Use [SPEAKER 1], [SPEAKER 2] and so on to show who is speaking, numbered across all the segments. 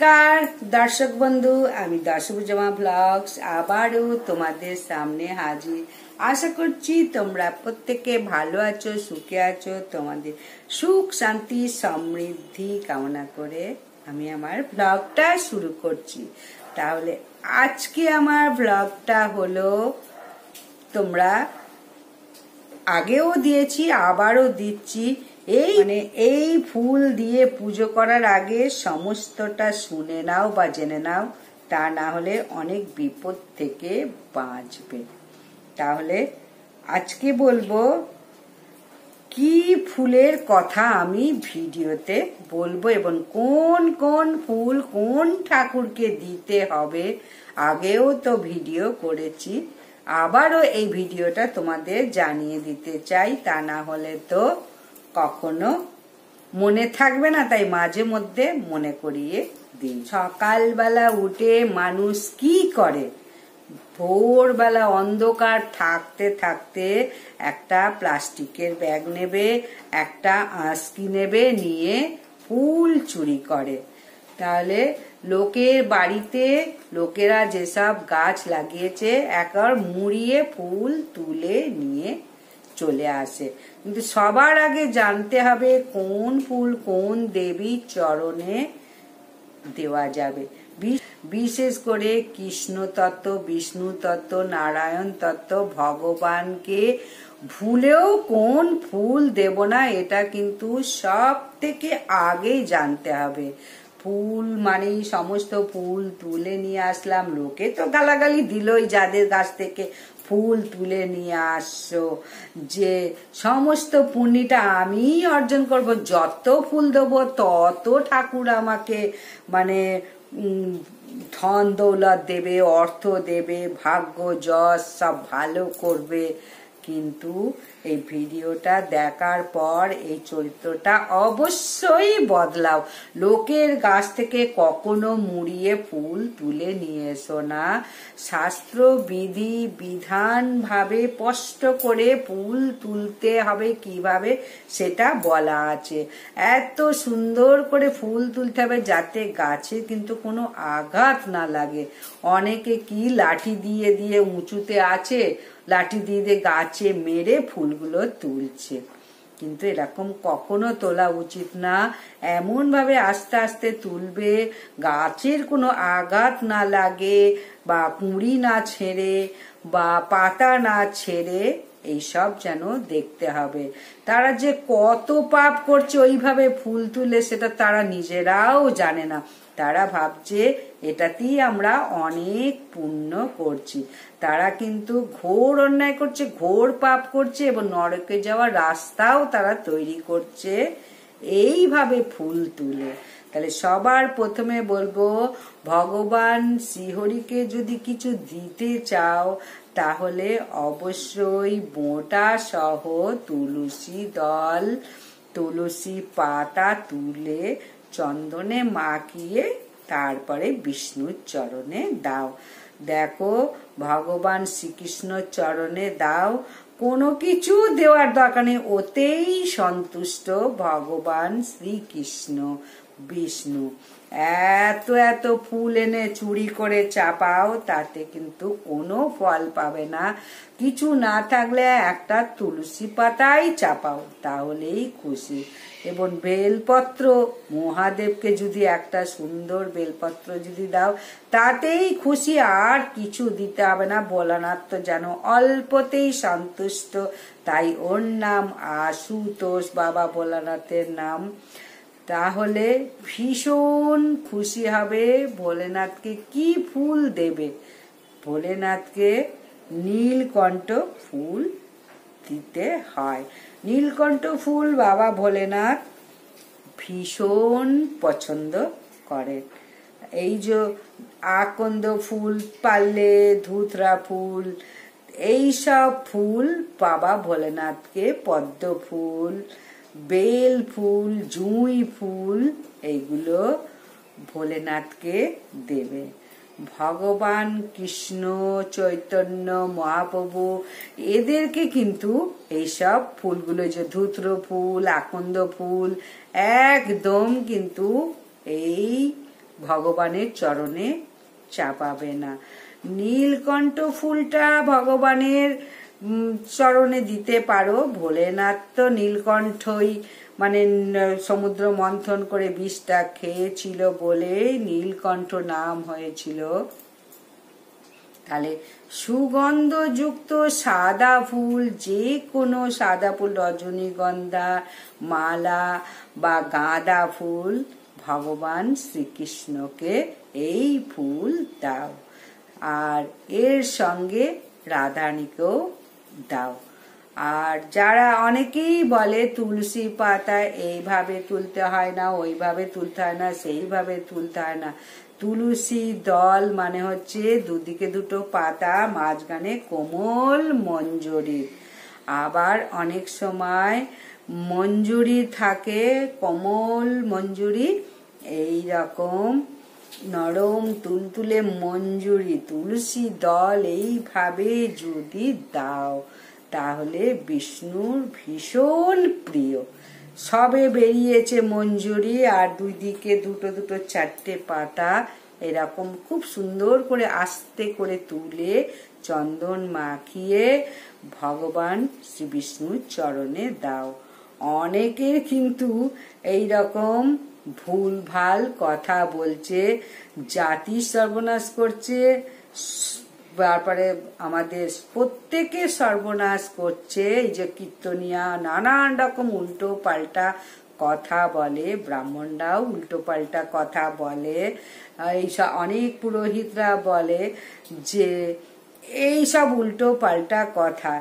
[SPEAKER 1] नमस्कार दर्शक बंधु आमी दशभुजा ब्लग्स आबारो तोमादेर सामने हाजिर। आशा करछि तोमरा प्रत्येके भालो आछो, सुखे आछो। तोमादेर सुख शांति समृद्धि कामना करे आमी आमार ब्लगटा शुरू करछि। ताहले आजके आमार ब्लगटा हलो तोमरा आगेओ दिएछि आबारो दिচ্ছি এই ফুল দিয়ে পুজো করার আগে সমস্তটা শুনে নাও বা জেনে নাও, তা না হলে অনেক বিপদ থেকে বাঁচবে। তাহলে আজকে বলবো কি ফুলের কথা আমি ভিডিওতে বলবো এবং কোন কোন ফুল কোন ঠাকুরকে দিতে হবে। আগেও তো ভিডিও করেছি, আবারও এই ভিডিওটা তোমাদের জানিয়ে দিতে চাই, তা না হলে তো কখনো মনে থাকবে না, তাই মাঝে মধ্যে মনে করিয়ে দিই। সকালবেলা উঠে মানুষ কি করে, ভোরবেলা অন্ধকার থাকতে থাকতে একটা প্লাস্টিকের ব্যাগ নেবে, একটা আঁশকি নেবে, নিয়ে ফুল চুরি করে। তাহলে লোকের বাড়িতে লোকেরা যেসব গাছ লাগিয়েছে একবার মুড়িয়ে ফুল তুলে নিয়ে চলে আসে। কিন্তু সবার আগে জানতে হবে কোন ফুল কোন দেবীর চরণে দেওয়া যাবে। বিশেষ করে কৃষ্ণ তত্ত্ব, বিষ্ণু তত্ত্ব, নারায়ণ তত্ত্ব, ভগবানকে ভুলেও কোন ফুল দেব না, এটা কিন্তু সব থেকে আগে জানতে হবে। ফুল মানেই সমস্ত ফুল তুলে নিয়ে আসলাম, লোকে তো গালাগালি দিলই যাদের গাছ থেকে ফুল তুলে নিয়ে আসছো, যে সমস্ত পুণ্যটা আমি অর্জন করব, যত ফুল দেবো তত ঠাকুর আমাকে মানে ধন দৌলত দেবে, অর্থ দেবে, ভাগ্য যশ সব ভালো করবে। কিন্তু এই ভিডিওটা দেখার পর এই চরিত্রটা অবশ্যই বদলাও। লোকের গাছ থেকে কখনো মুড়িয়ে ফুল তুলে নিয়ে এসো না। শাস্ত্র বিধি বিধান ভাবে স্পষ্ট করে ফুল তুলতে হবে, কিভাবে সেটা বলা আছে। এত সুন্দর করে ফুল তুলতে হবে যাতে গাছে কিন্তু কোনো আঘাত না লাগে। অনেকে কি লাঠি দিয়ে দিয়ে উঁচুতে আছে, লাঠি দিয়ে দিয়ে গাছে মেরে ফুলগুলো তুলছে, কিন্তু এরকম কখনো তোলা উচিত না। এমন ভাবে আস্তে আস্তে তুলবে গাছের কোনো আঘাত না লাগে, বা কুঁড়ি না ছেড়ে, বা পাতা না ছেড়ে, এইসব যেন দেখতে হবে। তারা যে কত পাপ করছে ওইভাবে ফুল তুলে, সেটা তারা নিজেরাও জানে না। তারা ভাবছে এটাতেই আমরা অনেক পুণ্য করছি। তারা কিন্তু ঘোর অন্যায় করছে, ঘোর পাপ করছে এবং নরকে যাওয়ার রাস্তাও তারা তৈরি করছে এইভাবে ফুল তুলে। তাহলে সবার প্রথমে বলবো, ভগবান শ্রীহরিকে যদি কিছু দিতে চাও তাহলে অবশ্যই বোঁটা সহ তুলসী দল, তুলসী পাতা তুলে চন্দনে মাখিয়ে তারপরে বিষ্ণুর চরণে দাও। দেখো ভগবান শ্রীকৃষ্ণর চরণে দাও, কোনো কিছু দেওয়ার দরকার নেই, ওতেই সন্তুষ্ট ভগবান শ্রীকৃষ্ণ বিষ্ণু। এত এত ফুল এনে চুরি করে চাপাও, তাতে কিন্তু কোনো ফল পাবে না। কিছু না থাকলে একটা তুলসী পাতাই চাপাও, তাহলেই খুশি। এবং বেলপত্র, মহাদেবকে যদি একটা সুন্দর বেলপত্র যদি দাও তাতেই খুশি, আর কিছু দিতে হবে না। ভোলানাথ তো যেন অল্পতেই সন্তুষ্ট, তাই ওর নাম আশুতোষ, বাবা ভোলানাথের নাম। তাহলে ভীষণ খুশি হবে। ভোলেনাথকে কি ফুল দেবে? ভোলেনাথকে নীলকণ্ঠ ফুল দিতে হয়। নীলকণ্ঠ ফুল বাবা ভোলেনাথ ভীষণ পছন্দ করেন। এই যে আকন্দ ফুল পারলে, ধুতরা ফুল, এইসব ফুল বাবা ভোলেনাথকে, পদ্ম ফুল, বেল ফুল, জুঁই ফুল, এইগুলো ভোলেনাথকে দেবে। ভগবান কৃষ্ণ, চৈতন্য মহাপ্রভু, এদেরকে কিন্তু এইসব ফুলগুলো, যে ধুত্র ফুল, আকন্দ ফুল, একদম কিন্তু এই ভগবানের চরণে চাপাবে না। নীলকণ্ঠ ফুলটা ভগবানের চরণে দিতে পারো। ভোলেনাথ তো নীলকণ্ঠই মানে সমুদ্র মন্থন করে বিষটা খেয়েছিল বলে নীলকণ্ঠ নাম হয়েছিল। তাহলে সুগন্ধযুক্ত সাদা ফুল, যে কোনো সাদা ফুল, রজনীগন্ধা মালা বা গাঁদা ফুল, ভগবান শ্রীকৃষ্ণকে এই ফুল দাও। আর এর সঙ্গে রাধারানীকেও দাও। আর যারা অনেকেই বলে তুলসী পাতা এইভাবে তুলতে হয় না, ওইভাবে তুলতে হয় না, সেইভাবে তুলতে হয় না। তুলসী দল মানে হচ্ছে দুদিকে দুটো পাতা, মাঝখানে কোমল মঞ্জরি। আবার অনেক সময় মঞ্জুরি থাকে, কোমল মঞ্জুরি, এই রকম নরম তুলতুলে মঞ্জুরি তুলসী দল এইভাবে যদি দাও তাহলে বিষ্ণুর ভীষণ প্রিয়। সবে বেরিয়েছে মঞ্জুরি, আর দুই দিকে দুটো দুটো চারটে পাতা এরকম খুব সুন্দর করে আস্তে করে তুলে চন্দন মাখিয়ে ভগবান শ্রী বিষ্ণুর চরণে দাও। অনেকের কিন্তু এই রকম ভুলভাল কথা বলছে, জাতি সর্বনাশ করছে, তারপরে আমাদের প্রত্যেকে সর্বনাশ করছে। এই যে কীর্তনিয়া নানান রকম উল্টো পাল্টা কথা বলে, ব্রাহ্মণরাও উল্টো পাল্টা কথা বলে, এইসব অনেক পুরোহিতরা বলে যে এই সব উল্টো পাল্টা কথা।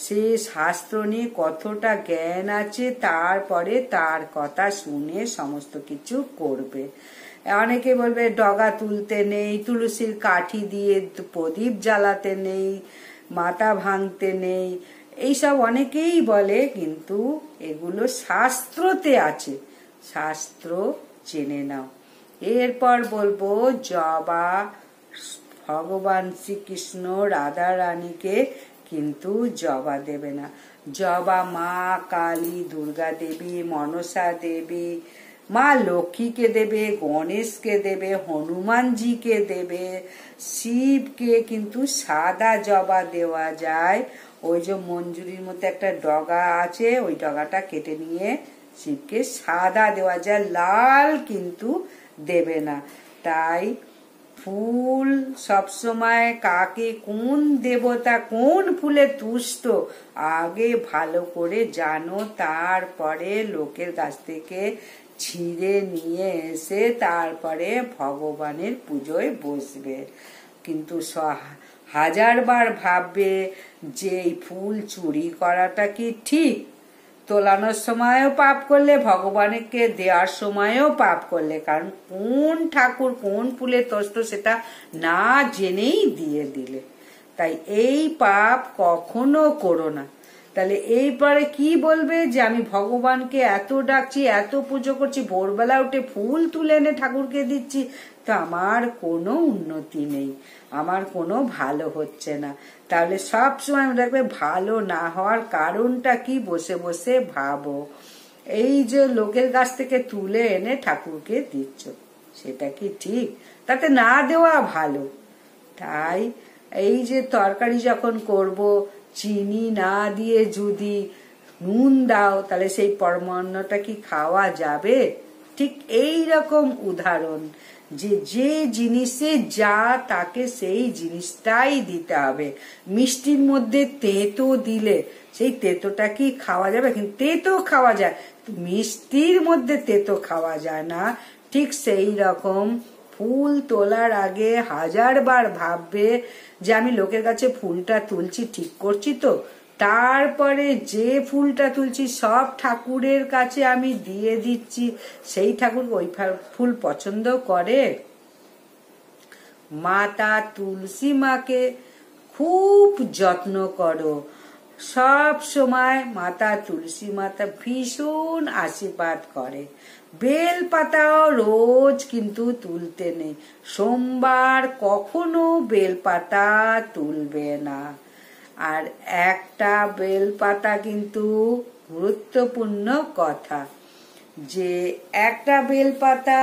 [SPEAKER 1] সে শাস্ত্র নিয়ে কতটা জ্ঞান আছে, তারপরে তার কথা শুনে সমস্ত কিছু করবে। অনেকে বলবে ডগা তুলতে নেই, তুলসীর কাঠি দিয়ে প্রদীপ জ্বালাতে নেই, মাথা ভাঙতে নেই, এইসব অনেকেই বলে, কিন্তু এগুলো শাস্ত্রতে আছে, শাস্ত্র জেনে নাও। এরপর বলবো জবা, ভগবান শ্রীকৃষ্ণ রাধা রানীকে কিন্তু জবা দেবে না। জবা মা কালী, দুর্গা দেবী, মনসা দেবী, মা লক্ষ্মীকে দেবে, গণেশকে দেবে, হনুমানজিকে দেবে, শিবকে কিন্তু সাদা জবা দেওয়া যায়। ওই যে মঞ্জুরির মধ্যে একটা ডগা আছে, ওই ডগাটা কেটে নিয়ে শিবকে সাদা দেওয়া যায়, লাল কিন্তু দেবে না। তাই ফুল সবসময় কাকে, কোন দেবতা কোন ফুলে তুষ্ট আগে ভালো করে জানো, তারপরে লোকের কাছ থেকে ছিঁড়ে নিয়ে এসে তারপরে ভগবানের পুজোয় বসবে। কিন্তু হাজারবার ভাববে যে এই ফুল চুরি করাটা কি ঠিক? তোলানোর সময়ও পাপ করলে, ভগবানকে দেওয়ার সময়ও পাপ করলে, কারণ কোন ঠাকুর কোন ফুলে তষ্ট সেটা না জেনেই দিয়ে দিলে। তাই এই পাপ কখনো করো না। তাহলে এইবারে কি বলবে যে আমি ভগবানকে এত ডাকছি, এত পুজো করছি, ভোরবেলা উঠে ফুল তুলে এনে ঠাকুরকে দিচ্ছি, তো আমার কোনো উন্নতি নেই, আমার কোনো ভালো হচ্ছে না। তাহলে সব সময় দেখবে ভালো না হওয়ার কারণটা কি, বসে বসে ভাবো। এই যে লোকের কাছ থেকে তুলে এনে ঠাকুরকে দিচ্ছ, সেটা কি ঠিক? তাতে না দেওয়া ভালো। তাই এই যে তরকারি যখন করব, চিনি না দিয়ে যদি নুন দাও, তাহলে সেই পরমান্নটা কি খাওয়া যাবে? ঠিক এই রকম উদাহরণ, যে যে জিনিসে যা তাকে সেই জিনিসটাই দিতে হবে। মিষ্টির মধ্যে তেঁতো দিলে সেই তেঁতোটা কি খাওয়া যাবে? কিন্তু তেঁতো খাওয়া যায়, মিষ্টির মধ্যে তেঁতো খাওয়া যায় না। ঠিক সেই রকম ফুল তোলার আগে হাজারবার ভাববে যে আমি লোকের কাছে ফুলটা তুলছি ঠিক করছি তো, তারপরে যে ফুলটা তুলছি সব ঠাকুরের কাছে আমি দিয়ে দিচ্ছি, সেই ঠাকুর ওই ফুল পছন্দ করে? মাতা তুলসী মাকে খুব যত্ন করো, সব সময় মাতা তুলসী মাতা ভীষণ আশীর্বাদ করে। বেল পাতাও রোজ কিন্তু তুলতে নেই, সোমবার কখনো বেল পাতা তুলবে না। আর একটা বেল পাতা কিন্তু গুরুত্বপূর্ণ কথা, যে একটা বেল পাতা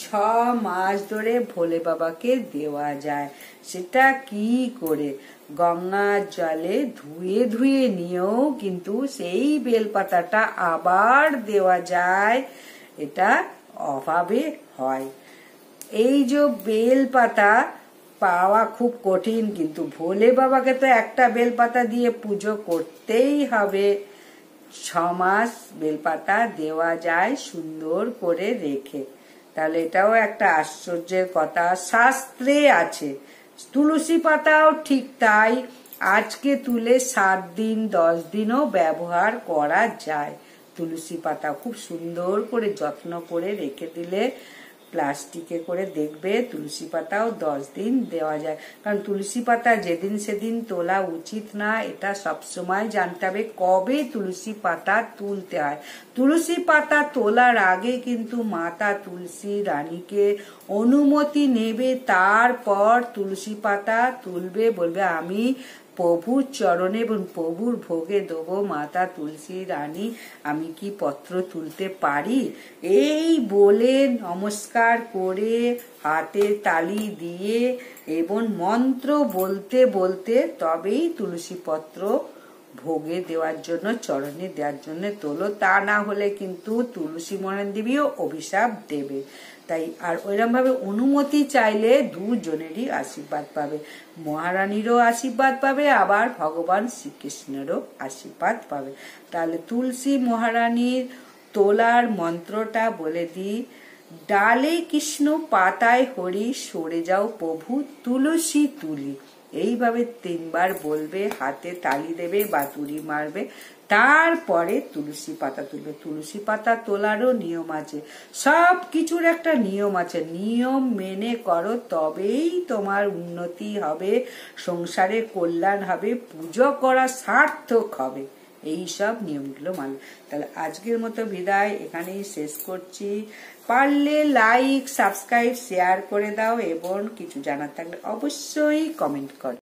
[SPEAKER 1] 6 মাস ধরে ভোলে বাবাকে দেওয়া যায়। সেটা কি করে? গঙ্গার জলে ধুয়ে ধুয়ে নিয়েও কিন্তু সেই বেলপাতাটা আবার দেওয়া যায়। এটা অভাবে হয়। এই যে বেলপাতা পাওয়া খুব কঠিন, কিন্তু ভোলে বাবাকে তো একটা বেলপাতা দিয়ে পুজো করতেই হবে। 6 মাস বেলপাতা দেওয়া যায় সুন্দর করে রেখে। তাহলে এটাও একটা আশ্চর্যের কথা, শাস্ত্রে আছে। তুলসী পাতাও ঠিক তাই, আজকে তুলে 7 দিন 10 দিনও ব্যবহার করা যায়। তুলসী পাতা খুব সুন্দর করে যত্ন করে রেখে দিলে প্লাস্টিকে করে দেখবে তুলসী পাতাও 10 দিন দেওয়া যায়। কারণ তুলসী পাতা যেদিন সেদিন তোলা উচিত না, এটা সবসময় জানতে হবে কবে তুলসী পাতা তুলতে হয়। তুলসী পাতা তোলার আগে কিন্তু মাতা তুলসী রানীকে অনুমতি নেবে, তারপর তুলসী পাতা তুলবে। বলবে আমি প্রভুর চরণে এবং প্রভুর ভোগে দেবো, মাতা তুলসী রানী আমি কি পত্র তুলতে পারি? এই বলে নমস্কার করে হাতে তালি দিয়ে এবং মন্ত্র বলতে বলতে তবেই তুলসী পত্র ভোগে দেওয়ার জন্য, চরণে দেওয়ার জন্য তোলো। তা না হলে কিন্তু তুলসী মহারানী দেবীও অভিশাপ দেবে। তাই আর ওইরকম ভাবে অনুমতি চাইলে দুজনেরই আশীর্বাদ পাবে, মহারানীরও আশীর্বাদ পাবে, আবার ভগবান শ্রীকৃষ্ণেরও আশীর্বাদ পাবে। তাহলে তুলসী মহারানীর তোলার মন্ত্রটা বলে দিই। ডালে কৃষ্ণ পাতায় হরি, সরে যাও প্রভু তুলসী তুলি। এইভাবে 3 বার বলবে, হাতে তালি দেবে বা তুড়ি মারবে, তারপরে তুলসী পাতা তুলবে। তুলসী পাতা তোলারও নিয়ম আছে, সব কিছুর একটা নিয়ম আছে। নিয়ম মেনে করো, তবেই তোমার উন্নতি হবে, সংসারে কল্যাণ হবে, পুজো করা সার্থক হবে। এই সব নিয়মগুলো মানে। তাহলে আজকের মতো বিদায়, এখানেই শেষ করছি। পারলে লাইক, সাবস্ক্রাইব, শেয়ার করে দাও এবং কিছু জানার থাকলে অবশ্যই কমেন্ট করো।